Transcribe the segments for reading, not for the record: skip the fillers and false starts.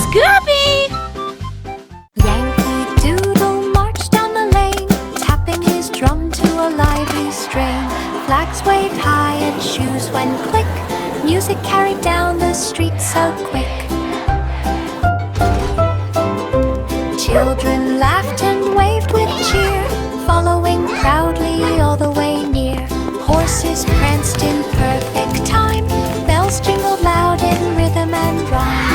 Scooby! Yankee Doodle marched down the lane, tapping his drum to a lively strain. Flags waved high and shoes went click. Music carried down the street so quick. Children laughed and waved with cheer, following proudly all the way near. Horses pranced in perfect time, bells jingled loud in rhythm and rhyme.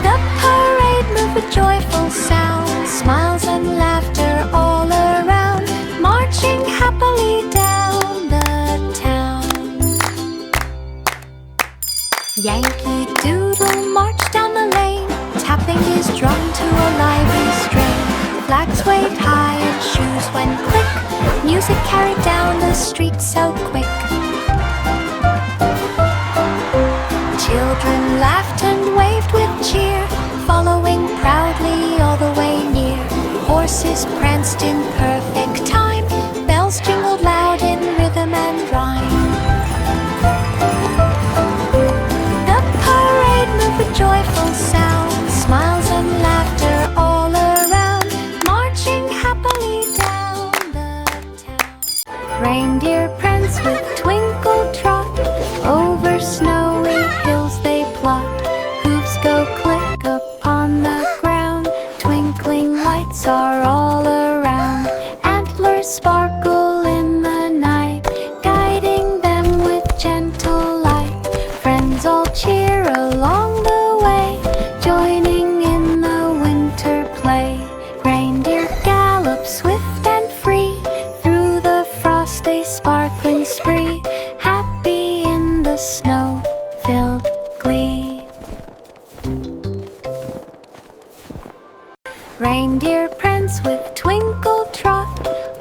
The parade moved with joyful sound, smiles and laughter all around, marching happily down the town. Yankee Doodle marched down the lane, tapping his drum to a lively strain. Flags waved high and shoes went click. Music carried down the street so quick. Children laughed and waved with cheer, following proudly all the way near. Horses pranced in perfect time, bells jingled loud in rhythm and rhyme. The parade moved with joyful sound, smiles and laughter all around, marching happily down the town. Reindeer prance with twinkle trot, over snowy hills they plod. Hooves go click upon the ground, twinkling lights are all around. Antlers sparkle in the night, guiding them with gentle light. Friends all cheer along the way, joining in the winter play. Reindeer gallop swift and free, through the frost a sparkling spree, happy in the snow-filled glee. Reindeer prance with twinkle trot,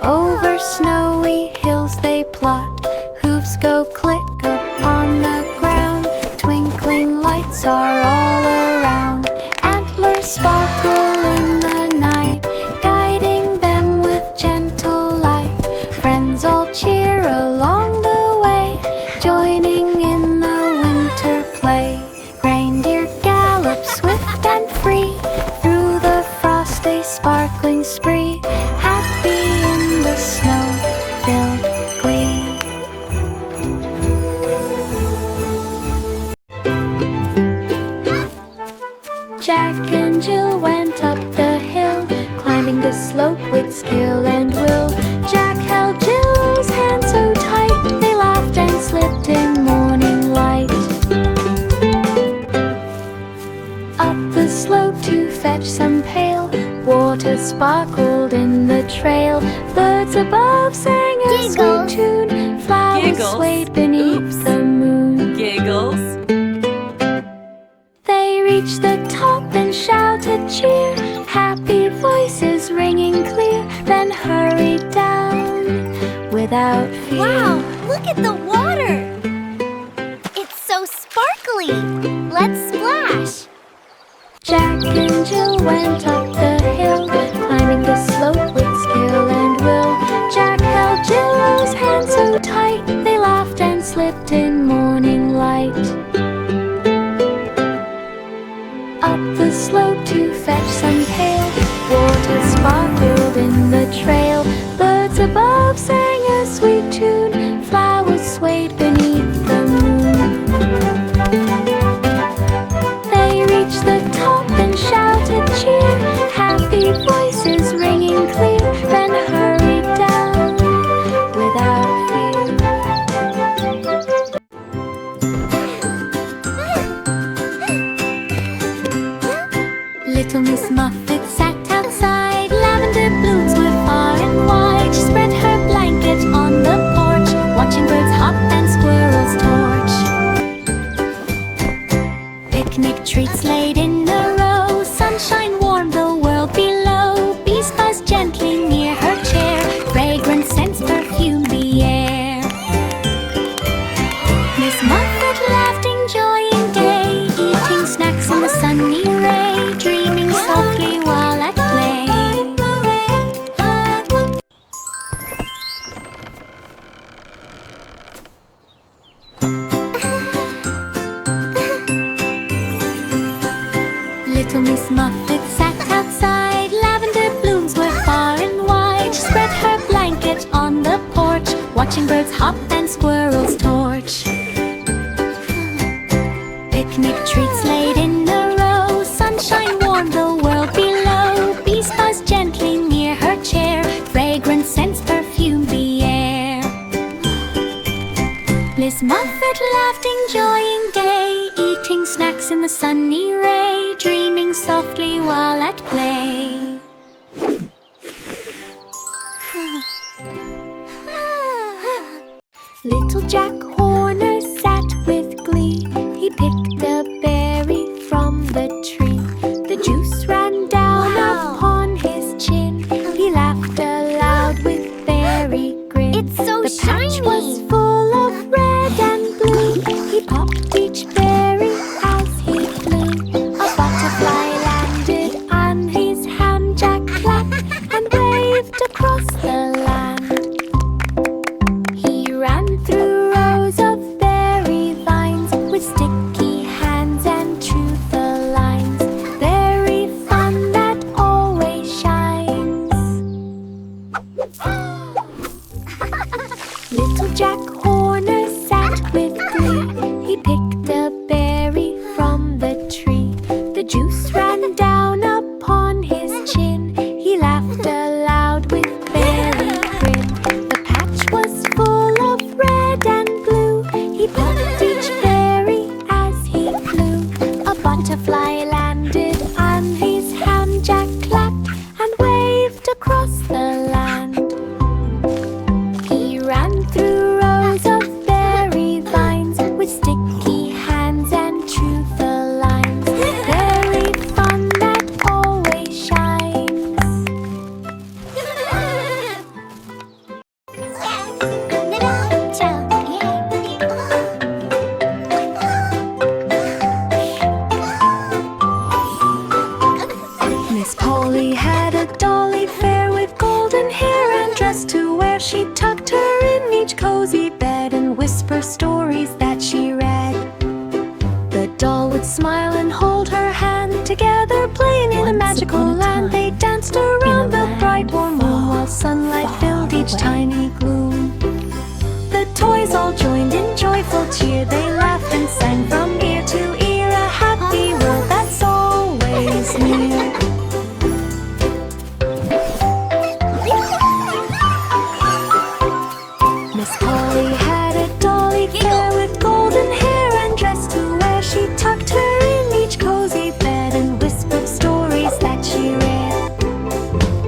over snowy hills they plod. Hooves go click upon the ground, twinkling lights are all around. Antlers sparkle in the night, guiding them with gentle light. Friends all cheer along the way, joining in the winter play. Reindeer gallop swift and free, through the frost a sparkling spree, happy in the snow-filled glee. Jack and Jill went up the hill, climbing the slope with skill and will. Jack held Jill's hand so tight, they laughed and slipped in morning light. Up the slope to fetch some pail, water sparkled in the trail. Birds above sang a sweet tune, flowers swayed beneath the moon. Giggles. They reached the top and shouted cheer, happy voices ringing clear, then hurried down without fear. Wow, look at the water! It's so sparkly! Let's splash! Jack and Jill went up the hill, climbing the slope with skill and will. Jack held Jill's hand so tight, they laughed and slipped in morning light. Up the slope to fetch some pail, water sparkled in the trail. Birds above sang a sweet tune, flowers swayed beneath the moon. They reached the top and shouted cheer, happy voices ringing clear, then hurried down without fear. Little Miss Muffet sat outside. Lavender blooms were far and wide. She spread her blanket on the porch, watching birds hop and squirrels torch. Picnic treats laid in a row, sunshine warmed the world below. Bees buzzed gently near her chair, fragrant scents perfumed the air. Miss Muffet laughed, enjoying day, eating snacks in the sunny ray, dreaming softly while at play. Little Jack Horner sat with glee. He picked a berry from the tree. The juice ran down upon his chin. He laughed aloud with berry grin. It's so The patch shiny. was full of red and blue. He popped each berry as he flew. A butterfly landed on his hand. Jack clapped and waved across the land. He ran through rows of berry vines with sticky hands and true the lines. Berry fun that always shines. Little Jack Horner sat with glee. He picked a berry from the tree. The juice ran down upon his chin. He laughed aloud with berry grin. The patch was full of red and blue. He popped each berry as he flew. A butterfly landed on his hand. Jack clapped and waved across the land. He ran through rows of berry vines with sticky hands and true the lines. Berry fun that always shines. Miss Polly had a dolly fair with golden hair and dress to wear. She tucked her in each cozy bed and whisper stories that she read. The doll would smile and hold her hand, together playing in a magical land. They danced around the bright warm moon while sunlight filled each tiny gloom. The toys all joined in joyful cheer. They laughed and sang from ear to ear, a happy world that's always near. Miss Polly had a dolly fair with golden hair and dress to wear. She tucked her in each cozy bed and whispered stories that she read.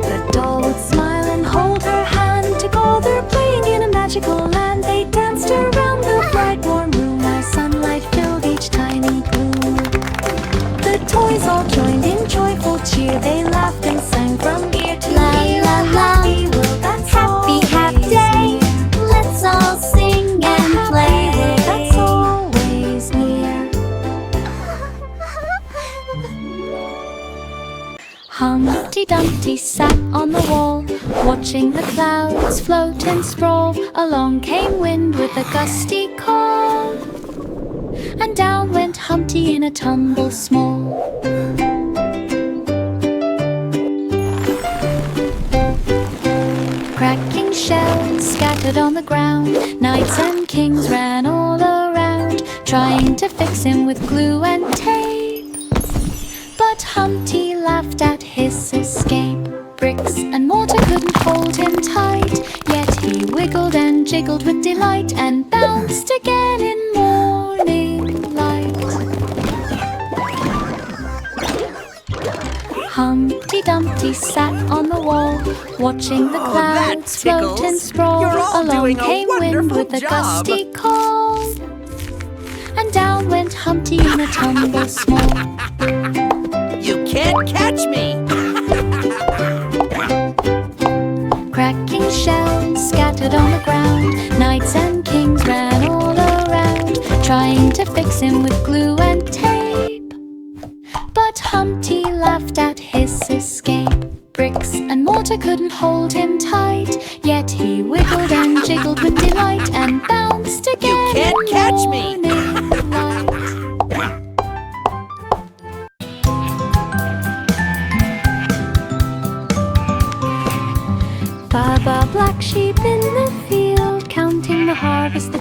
The doll would smile and hold her hand, together playing in a magical land. They danced around the bright warm room while sunlight filled each tiny gloom. The toys all joined in joyful cheer. They laughed and sang from ear to ear. A happy world that's Happy, happy always day. near. Let's all sing and play. That's always near. Humpty Dumpty sat on the wall, watching the clouds float and sprawl. Along came wind with a gusty call, and down went Humpty in a tumble small. Cracking shells scattered on the ground, knights and kings ran all around, trying to fix him with glue and tape. But Humpty laughed at his escape. Bricks and mortar couldn't hold him tight, yet he wiggled and jiggled with delight and bounced again in morning light. Humpty Dumpty sat on the wall, watching the clouds float and sprawl. You're all Along doing a came wind wonderful with a job. gusty call, and down went Humpty in a tumble small. You can't catch me! Cracking shells scattered on the ground, knights and kings ran all around, trying to fix him with glue and tape. But Humpty laughed at his escape. Bricks and mortar couldn't hold him tight, yet he wiggled and jiggled with delight and bounced again. You can't in catch me. morning light.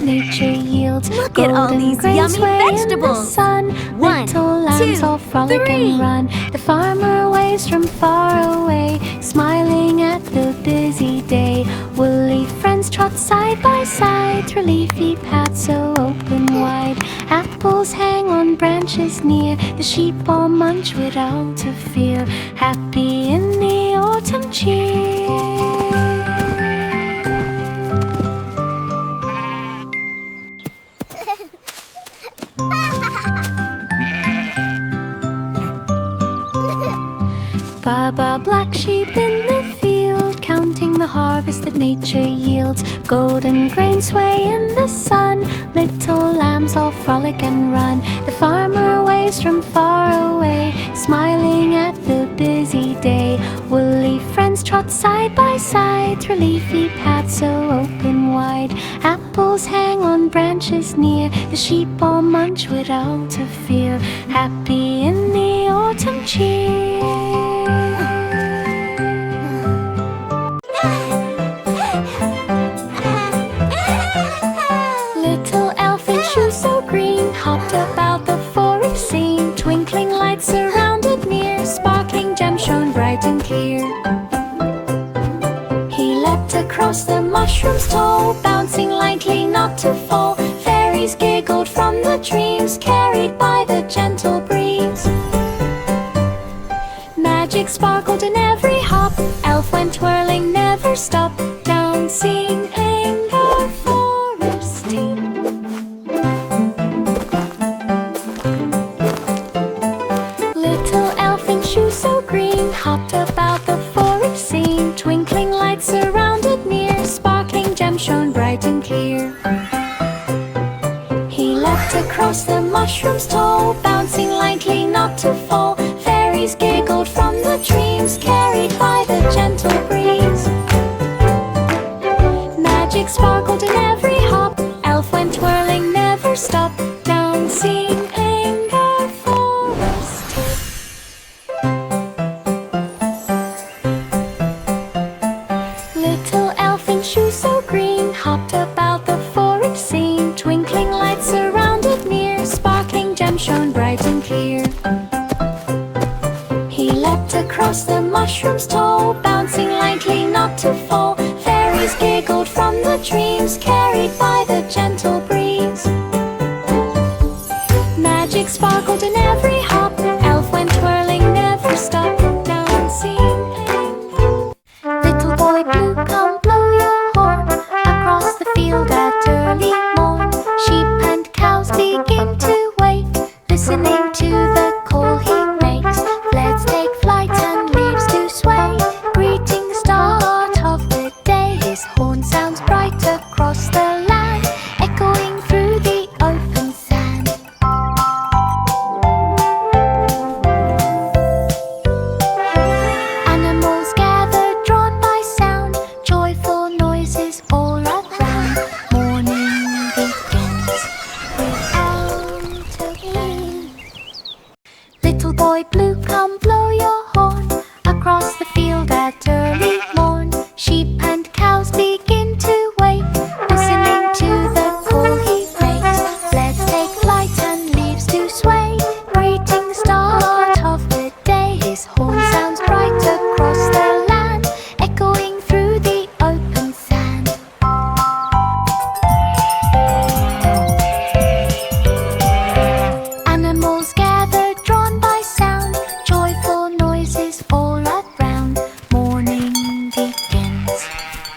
nature yields. Look at all Golden these grain yummy sway in the vegetables. sun. 1, Little lambs 2, all frolic 3. and run. The farmer waves from far away, smiling at the busy day. Woolly friends trot side by side through leafy paths so open wide. Apples hang on branches near, the sheep all munch without a fear, happy in the autumn cheer. Baba, black sheep in the field, counting the harvest that nature yields. Golden grain sway in the sun, little lambs all frolic and run. The farmer waves from far away, smiling at the busy day. Woolly friends trot side by side through leafy paths so open wide. Apples hang on branches near, the sheep all munch without a fear, happy in the autumn cheer. Little elf in shoes so green hopped about the forest scene. Twinkling lights surrounded near, sparkling gems shone bright and clear. He leapt across the mushrooms tall, bouncing lightly not to fall. Fairies giggled from the dreams, carried by the gentle breeze. Magic sparkled in every hop, elf went twirling, never stopped, dancing in the forest team. Little elf in shoes so green hopped about the forest scene. Twinkling lights surrounded near, sparkling gems shone bright and clear. He leapt across the mushrooms tall, bouncing lightly not to fall. Fairies giggled from the dreams, carried by the gentle breeze. Magic sparkled in every hop, elf went twirling, never stopped, dancing in the forest. Little elf in shoes so green hopped about the forest scene. Twinkling lights surrounded near, sparkling gems shone bright and clear. He leapt across the mushrooms tall, bouncing lightly not to fall. Fairies giggled from the dreams, carried by the gentle breeze. Magic sparkled in every hop, elf went twirling, never stopped, dancing. Little boy blue, come blow your horn across the field at early morn. Sheep and cows begin to wake, listening to the call he makes. Let's take flight and leaves to sway, greeting the start of the day. His horn sounds bright across the land, echoing through the open sand. Animals gather, drawn by sound, joyful noises all around. Morning begins without a wind. Little boy blue, come blow your horn across the field at early morn. Sheep and cows begin to wake, listening to the call he makes. Let's take flight and leaves to sway, greeting the start of the day. His horn sounds bright across the land, echoing through the open sand. Animals gather, drawn by sound, joyful noises all around. Morning begins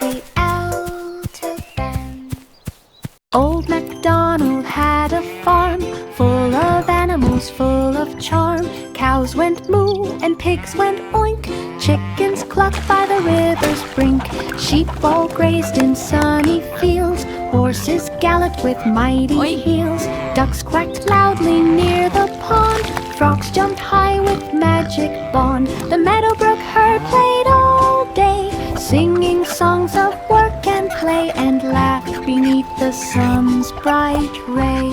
without a band. Old MacDonald had a farm, full of animals, full of charm. Cows went moo and pigs went oink, chickens clucked by the river's brink. Sheep all grazed in sunny fields, horses galloped with mighty heels. Ducks quacked loudly near the pond, frogs jumped high with magic bond. The meadowbrook herd played all day, singing songs of work and play, and laughed beneath the sun's bright ray.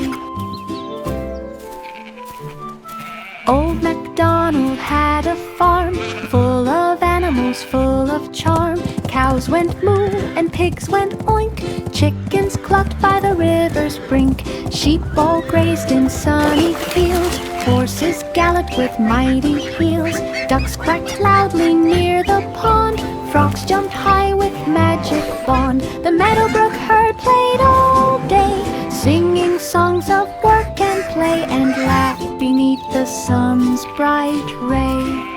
Old MacDonald had a farm, full of animals, full of charm. Cows Cows went moo and pigs went oink. Chickens clucked by the river's brink. Sheep all grazed in sunny fields. Horses galloped with mighty heels. Ducks quacked loudly near the pond. Frogs jumped high with magic wand. The meadowbrook herd played all day, singing songs of work and play, and laughed beneath the sun's bright ray.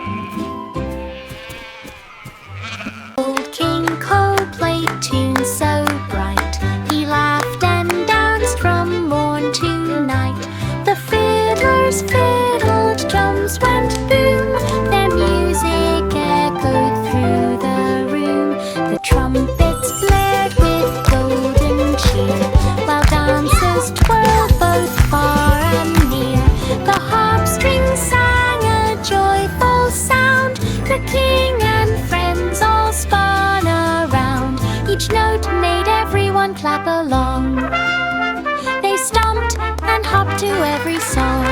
Old King Cole played tunes so bright. He laughed and danced from morn to night. The fiddlers fiddled, drums went boom. Their music echoed through the room. The trumpets blared with golden cheer, while dancers twirled both far and near. The harp strings sang a joyful sound. The king and friends all spun around. Each note made everyone clap along. They stomped and hopped to every song.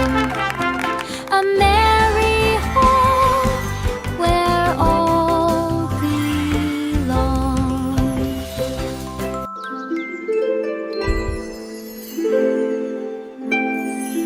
A merry hall where all belong.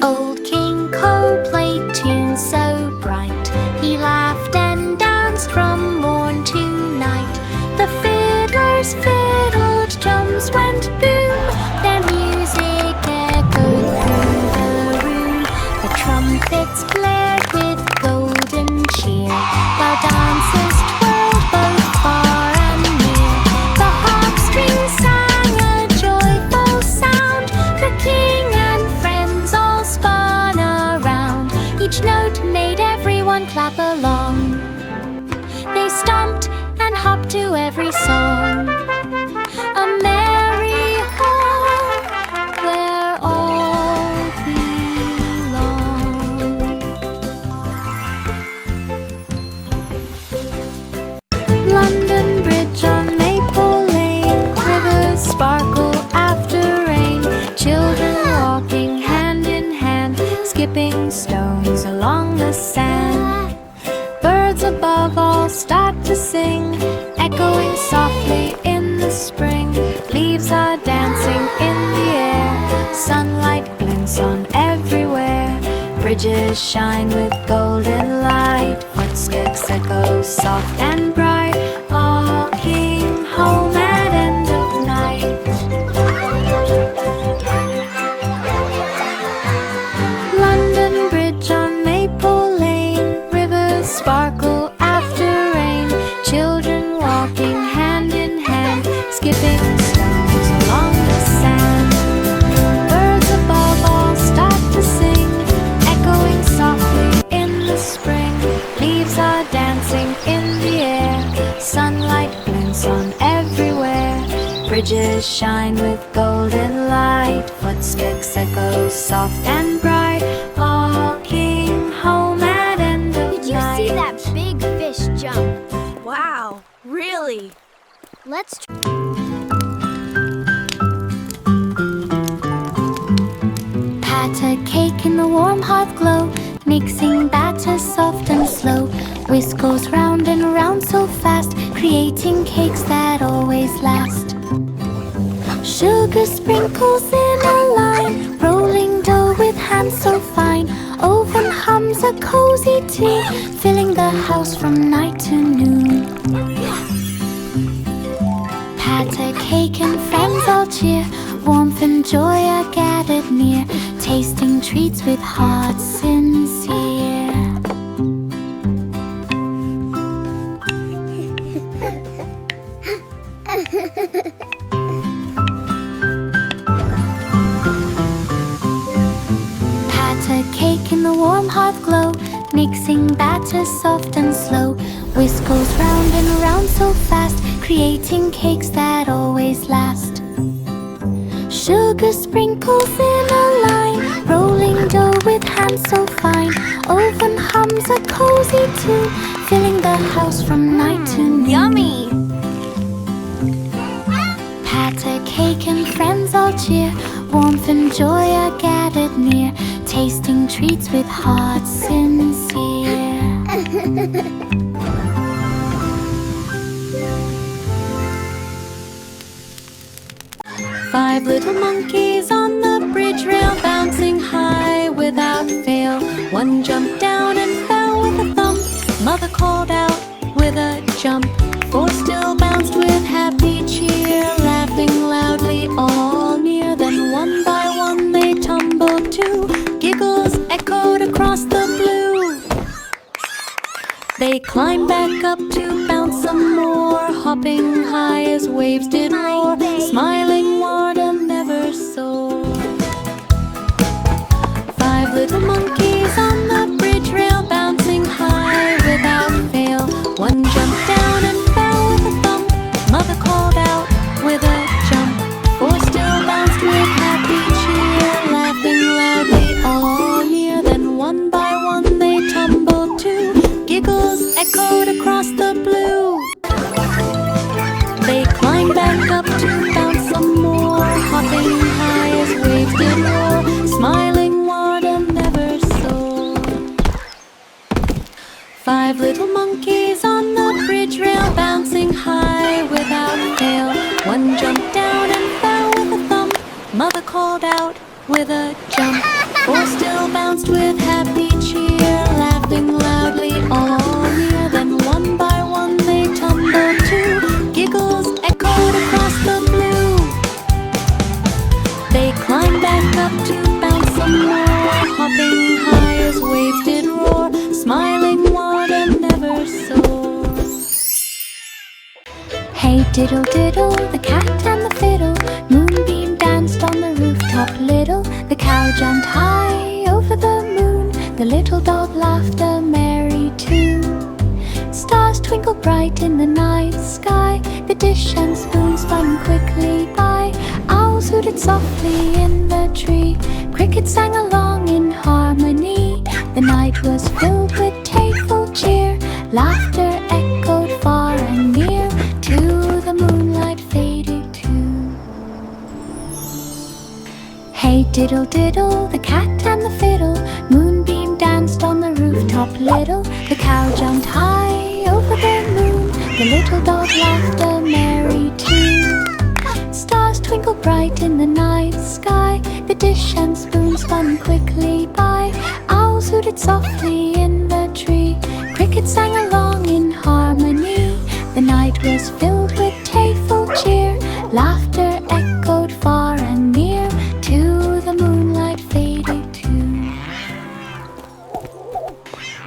Old King Cole played tunes so bright. He laughed and danced from morn to night. The fiddlers fiddled, drums went boom. Their music echoed through the room. The trumpets blared with golden cheer, while dancers twirled both far and near. The harp strings sang a joyful sound. The king and friends all spun around. Each note made everyone clap along. They stomped and hopped to every song. A merry hall where all belong. London Bridge on Maple Lane. Rivers sparkle after rain. Children walking hand in hand, skipping stones along the sand. Birds above all start to sing, echoing softly in the spring. Leaves are dancing in the air, sunlight glints on everywhere. Bridges shine with golden light, footsteps echo soft and bright, walking home at end of night. London Bridge on Maple Lane. Rivers sparkle after rain. Children walking hand in hand, skipping stones along the sand. Birds above all start to sing, echoing softly in the spring. Leaves are dancing in the air, sunlight glints on everywhere. Bridges shine with golden light, footsteps echo soft and bright, walking home at end of Did you night. see that big fish jump? Wow, really? Let's try. Pat a cake in the warm hot glow, mixing batter soft and slow. Whisk goes round and round so fast, creating cakes that always last. Sugar sprinkles in a line, rolling dough with hands so fine. Oven hums a cozy tune, filling the house from night to noon. Pat a cake and friends all cheer, warmth and joy are gathered near, tasting treats with hearts sincere. Pat a cake in the warm hot glow, mixing batter soft and slow. Whisk goes round and round so fast, creating cakes that always last. Sugar sprinkles in a line, rolling dough with hands so fine. Oven hums a cozy tune, filling the house from night to noon. Yummy! Pat a cake and friends all cheer, warmth and joy are gathered near, tasting treats with hearts sincere. One jumped down and fell with a thump. Mother called out with a jump. Four still bounced with happy cheer, laughing loudly all near. Then one by one they tumbled too. Giggles echoed across the blue. They climbed back up to bounce some more, hopping high as waves did roar, smiling wide and never sore. Five little monkeys on the bridge rail, bouncing high without fail. One jumped down and fell with a thump. Mother called out with a jump. Four still bounced with happy cheer, laughing loudly all near. Then one by one they tumbled too. Giggles echoed across the blue. They climbed back up to bounce some more, hopping high as waves did roar, smiling wide and never sore. Five little monkeys on the bridge rail, bouncing high without fail. One jumped down and fell with a thump. Mother called out with a jump. Four still bounced with happy cheer, laughing loudly all near. Then one by one they tumbled too. Giggles echoed across the blue. They climbed back up to bounce some more, hopping high as waves did roar, smiling wide and never sore. Hey diddle diddle, the cat and the fiddle, moonbeam danced on the rooftop little. The cow jumped high over the moon, the little dog laughed a merry tune. Stars twinkled bright in the night sky, the dish and spoon spun quickly by. Owls hooted softly in the tree, crickets sang along in harmony. The night was filled with playful cheer, laughter echoed far and near, to the moonlight faded too. Hey diddle diddle, the cat and the fiddle, moonbeam danced on the rooftop little. The cow jumped high over the moon, the little dog laughed a merry tune. Stars twinkled bright in the night sky, the dish and spoon spun quickly by. Owls hooted softly in the tree, crickets sang along in harmony. The night was filled with playful cheer, laughter echoed far and near, to the moonlight faded too.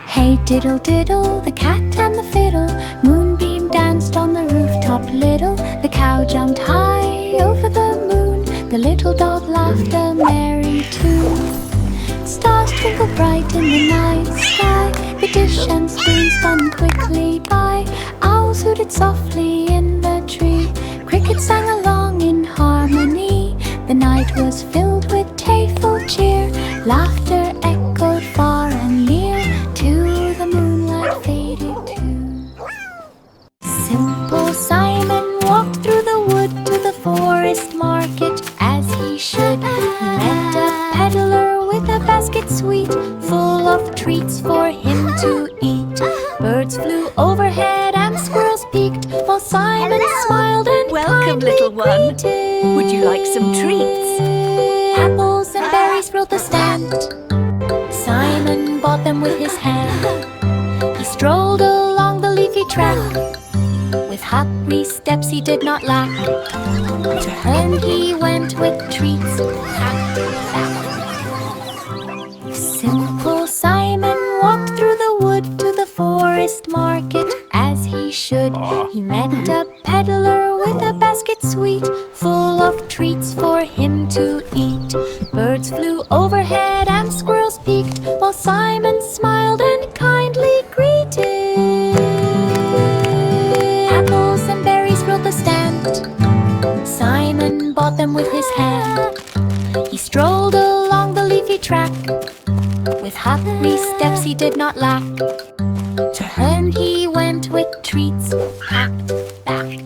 Hey diddle diddle, the cat and the fiddle, moonbeam danced on the rooftop little. The cow jumped high over the moon, the little dog laughed a merry tune. Stars twinkled bright in the night sky, the dish and spoon spun quickly by. Owls hooted softly in the tree, crickets sang along in harmony. The night was filled with playful cheer, laughter echoed far and near, to the moonlight faded too. Simple Simon walked through the wood to the forest market as he should. He met a peddler with a basket sweet, full of treats for him to eat. Birds flew overhead and squirrels peeked, while Simon smiled and Welcome, kindly little one. greeted. Would you like some treats? Apples and berries filled the stand. Simon bought them with his hand. He strolled along the leafy track, with happy steps he did not lack. To home he went with treats packed back. Simple Simon walked through the wood to the forest market as he should. He met a peddler with a basket sweet, full of treats for him to eat. Birds flew overhead and squirrels peeked, while Simon smiled and kindly greeted. Apples and berries filled the stand. Simon bought them with his hand. He strolled along the leafy track, with happy steps he did not lack. To home he went with treats packed back.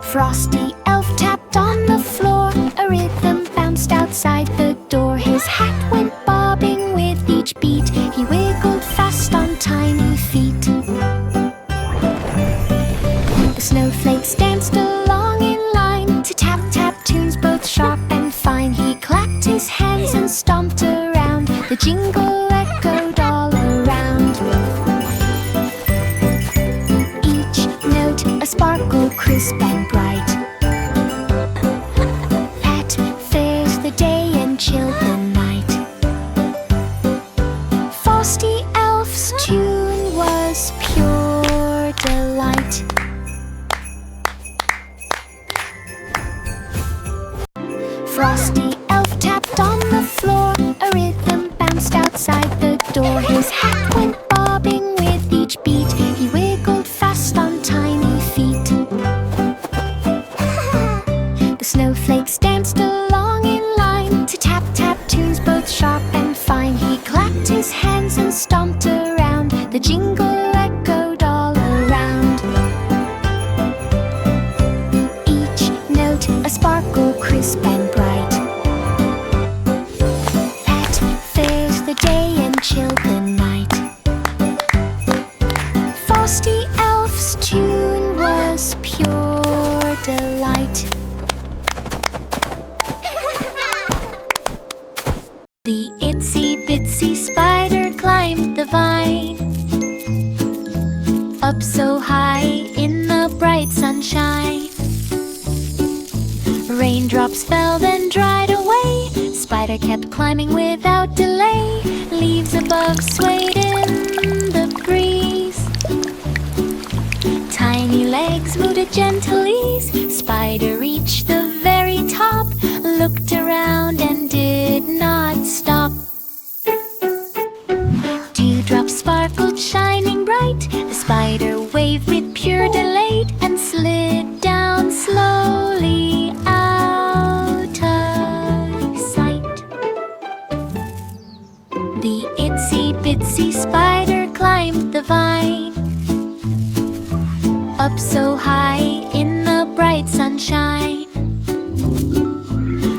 Frosty Elf tapped on the floor, a rhythm bounced outside the door. His hat went bobbing with each beat, he wiggled fast on tiny feet. The snowflakes danced along in line to tap-tap tunes both sharp and fine. He clapped his hands and stomped around, the jingle echoed all around. Each note a sparkle crisp and bright. At fairs the day and chilled the night. Frosty Elf's tune was pure delight. Frosty Elf tapped on the floor, a rhythm bounced outside the door. His hat went bobbing with each beat, he wiggled fast on tiny feet. The snowflakes danced along in line to tap-tap tunes both sharp and fine. He clapped his hands and stomped around, the jingle echoed all around. Each note a sparkle crisp and bright. At fairs the day and chilled the night. Frosty Elf's tune was pure delight. The itsy-bitsy spider climbed the vine, up so high in the bright sunshine. Raindrops fell then dried away. Spider kept climbing without delay. Leaves above swayed in the breeze. Tiny legs moved at gentle ease. Spider reached the very top, looked around and did not stop. Dewdrops sparkled shining bright. The spider waved with pure delight and slid down slowly out of sight. The itsy-bitsy spider climbed the vine, up so high in the bright sunshine.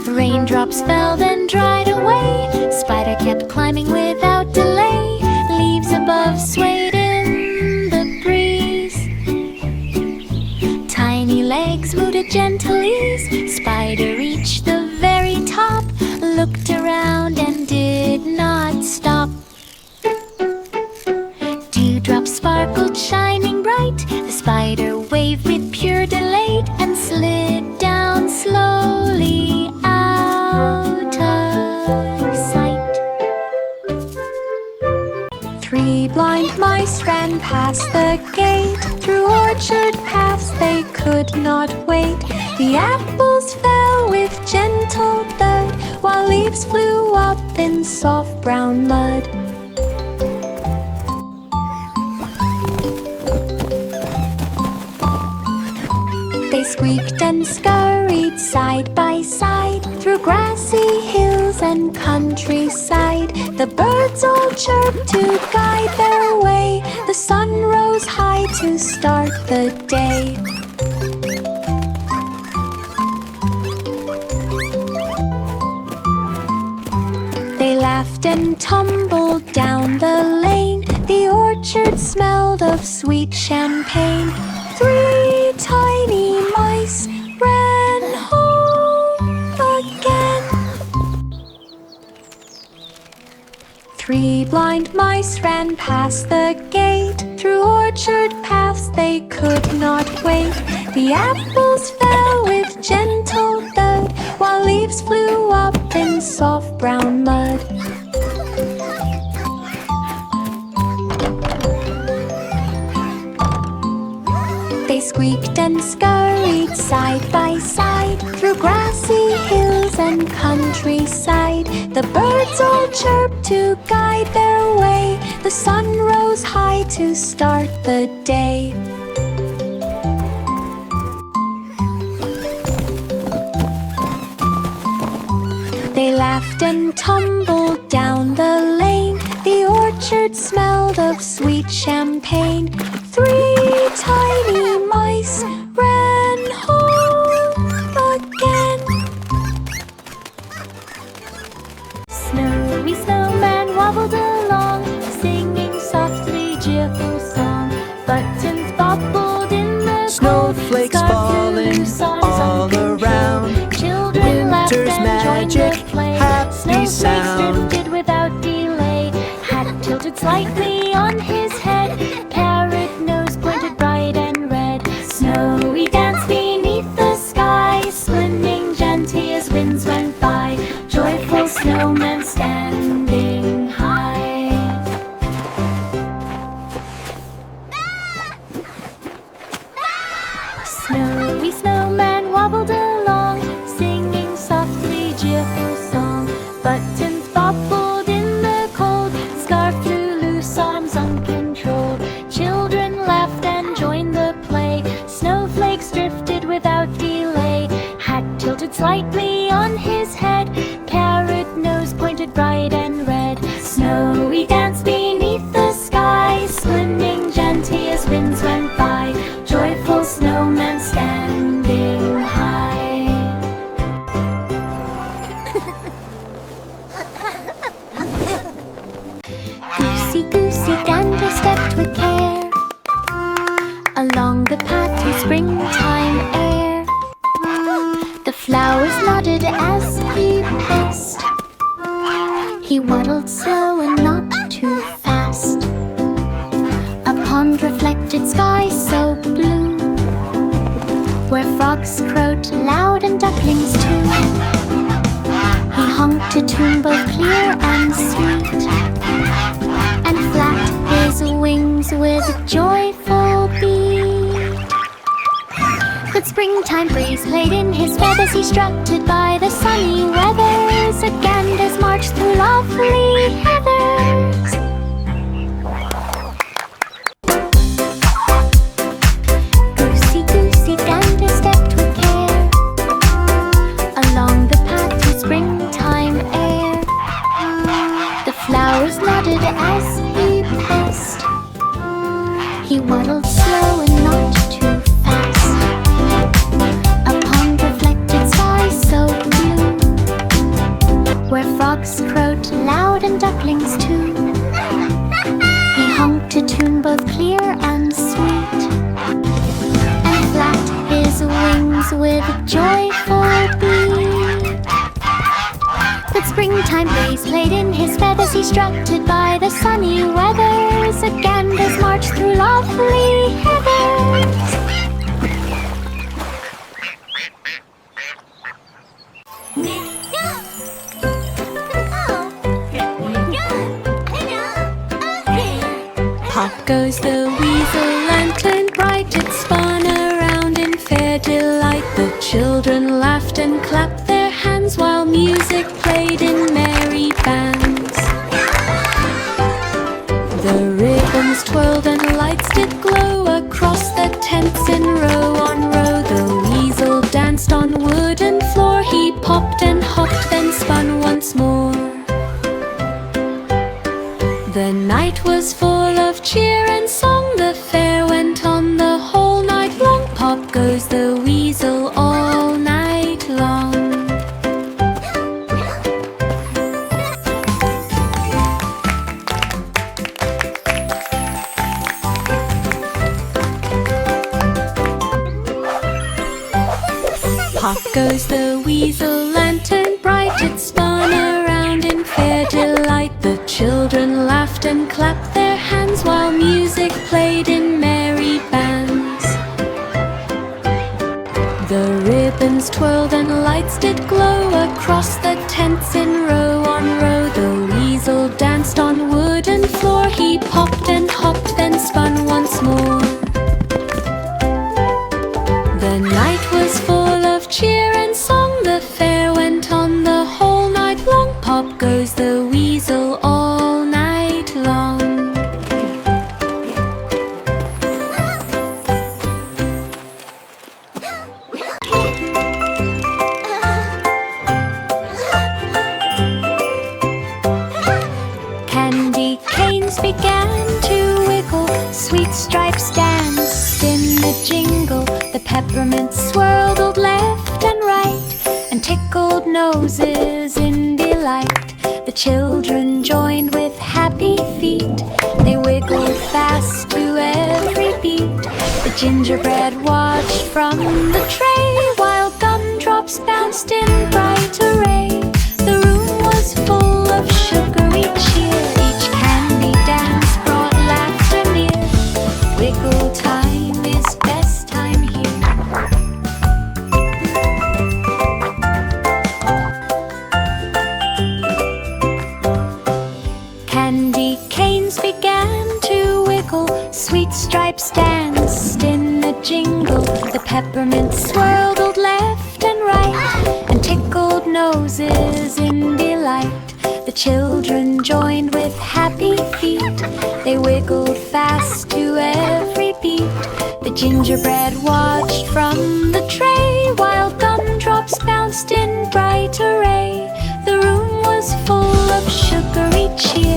Raindrops fell then dried away. Spider kept climbing without delay. Leaves above swayed in the breeze. Tiny legs moved at gentle ease. Spider reached the very top, looked around and did not stop. Dewdrops sparkled shining bright. The spider waved with pure delight and slid down slowly out of sight. 3 blind mice ran past the gate. Through orchard paths they could not wait. The apples fell with gentle thud, while leaves flew up in soft brown mud. They squeaked and scurried side by side, through grassy hills and countryside. The birds all chirped to guide their way. The sun rose high to start the day. They laughed and tumbled down the lane. The orchard smelled of sweet champagne. 3 tiny mice ran home again. 3 blind mice ran past the gate. Through orchard paths they could not wait. The apples fell with gentle thud, while leaves flew up in soft brown mud. They squeaked and scurried side by side, through grassy hills and countryside. The birds all chirped to guide their way. The sun rose high to start the day. They laughed and tumbled down the lane. The orchard smelled of sweet champagne. 3 tiny mice ran home again. Snowy snowman wobbled along, singing softly cheerful song. Buttons bobbled in the Snowflakes falling all around. Children laughed Winter's and joined magic, the play. happy Snowflakes sound. drifted without delay. slightly on his head. Carrot nose pointed bright and red. Snowy dance beneath the sky, swimming gently as winds went by. Joyful snowman standing high. Snowy snowman wobbled along, singing softly cheerful song. Buttons bobbled in the cold, scarf flew loose, arms uncontrolled. Children laughed and joined the play. Snowflakes drifted without delay. Hat tilted slightly on his head. Carrot nose pointed bright and red. Snowy dance beneath the sky, swimming gently as winds went by. Joyful snowman standing high. Goosey, goosey, gander stepped with care along the pathy springtime air. The flowers nodded as he passed. He waddled slow and not too fast. A pond reflected sky so blue, where frogs crowed loud and ducklings too. He honked a tune both clear and sweet, and flapped his wings with a joyful beat. The springtime breeze played in his feathers. He strutted by the sunny weathers. A ganders marched through lovely heathers. Goosey, goosey, gander stepped with care along the pathy springtime air. The flowers nodded as he passed. He waddled slow and not too fast. A pond reflected sky so blue, where frogs crowed loud and ducklings too. He honked a tune both clear and sweet, and flapped his wings with a joyful beat. The springtime breeze played in his feathers. He strutted by the sunny weathers. A ganders marched through lovely heathers. Pop goes the weasel, lantern bright, it spun around in fair delight. The children laughed and clapped their hands while music played in merry bands. The ribbons twirled and lights did glow across the tents in row on row. The weasel danced on wooden floor. He popped and hopped, then spun once more. The night was full of cheer and song. The fair went on the whole night long. Pop goes the weasel all night long. Pop goes the weasel, lantern bright, it spun around in fair delight. The children laughed and clapped their hands while music played in merry bands. The ribbons twirled and lights did glow across the tents in row on row. The weasel danced on wooden floor. He popped and hopped, then spun once more. The night was full of cheer and song. The fair went on the whole night long. Pop goes the weasel all night long. Candy canes began to wiggle, sweet stripes danced in the jingle. The peppermints swirled left and right, and tickled noses in delight. The children joined with happy feet. They wiggled fast to every beat. The gingerbread watched from the tray, while gumdrops bounced in bright array. The room was full of sugary cheer. Each candy dance jingle, the peppermint swirled left and right, and tickled noses in delight. The children joined with happy feet, they wiggled fast to every beat. The gingerbread watched from the tray, while gumdrops bounced in bright array. The room was full of sugary cheer,